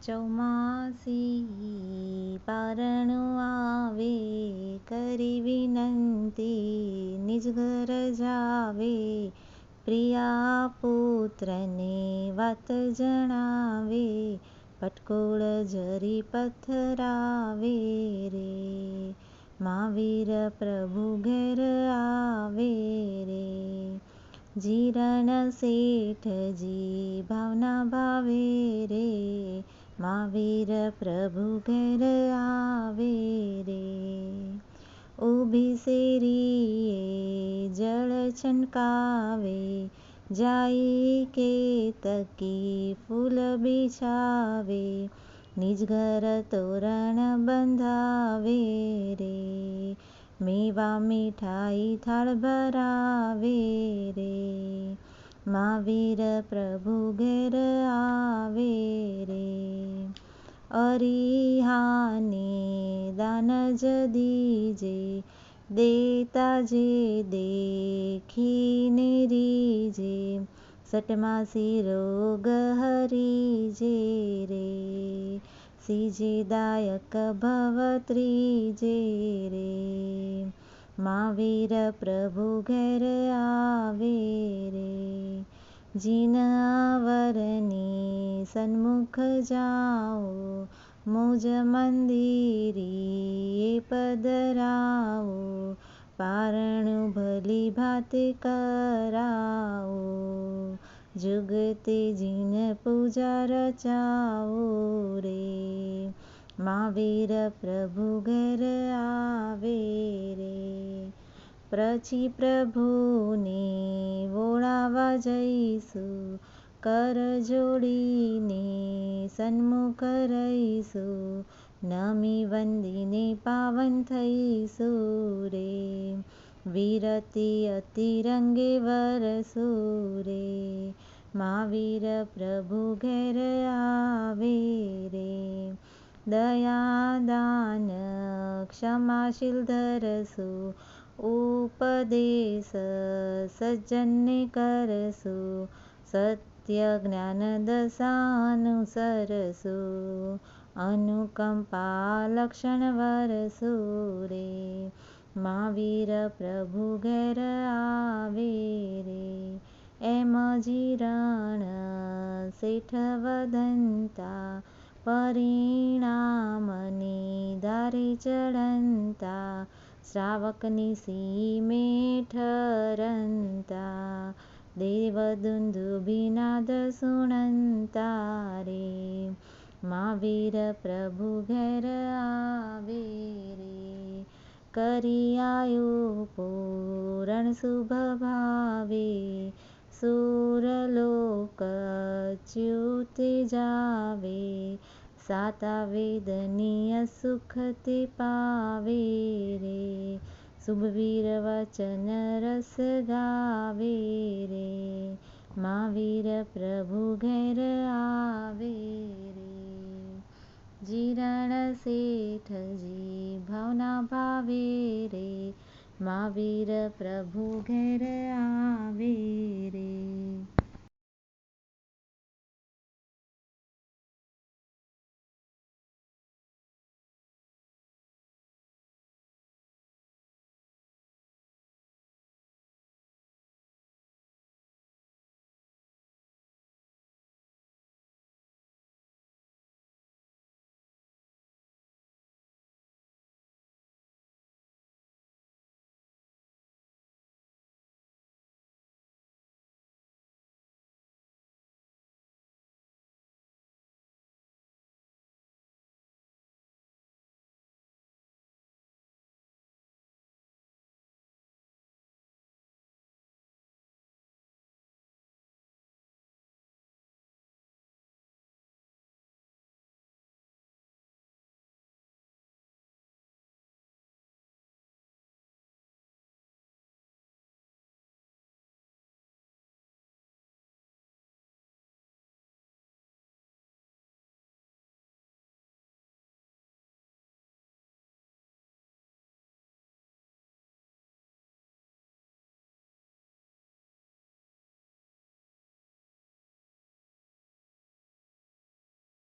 ચોમાસી પારણું આવે, કરી વિનંતી નિજ ઘર જાવે. પ્રિયા પુત્રને વાત જણાવે, પટકોળ જરી પથરાવે રે. મહાવીર પ્રભુ ઘેર આવે રે. જીરણ શેઠજી ભાવના ભાવે રે. મહાવીર પ્રભુ ઘેર આવે રે. ઊભી શેરીએ જળ છનકાવે, જાય કેતકી ફૂલ બિછાવે. નિજ ઘર તોરણ બંધાવે રે. મેવા મીઠાઈ થાળ ભરાવે રે. મહાવીર પ્રભુ ઘેર આવે રે. અરિહાને દાન જ દીજે, દેતા જે દેખીને રીજે. સટમાસી રોગ હરીજે રે. સીજે દાયક ભવ ત્રીજે રે. મહાવીર પ્રભુ ઘેર આવે રે. જીન આવરની સન્મુખ જાઓ, મોજ મંદિરીએ પધરાવો. પારણું ભલી ભાતે કરાવો, જુગતે જીન પૂજા રચાવો રે. મહાવીર પ્રભુ ઘેર આવે રે. પછી પ્રભુને વોળાવા જઈશું, કર જોડીને સન્મુખ રહીશું. નમી વંદીને પાવન થઈશું રે. વિરતી અતિ રંગે વરસું રે. મહાવીર પ્રભુ ઘેર આવે રે. દયા દાન ક્ષમાશીલ ધરશું, ઉપદેશ સજ્જનને કરશું. સત્ય જ્ઞાન દશાનુસરશું, અનુકંપા લક્ષણ વરસું રે. મહાવીર પ્રભુ ઘેર આવે રે. એમ જીરણ શેઠ વદંતા, પરિણામની ધારે ચડંતા. શ્રાવકની સીમે ઠરંતા, દેવદુંદુભિનાદ સુણંતા રે. મહાવીર પ્રભુ ઘેર આવે રે. કરી આયુ પૂરણ શુભ ભાવે, સુરલોક ચ્યુતે જાવે. સાતા વેદનીય સુખ તે પાવે રે. શુભવીર વચન રસ ગાવે રે. મહાવીર પ્રભુ ઘેર આવે રે. જીરણ શેઠજી ભાવના ભાવે રે. મહાવીર પ્રભુ ઘેર આવે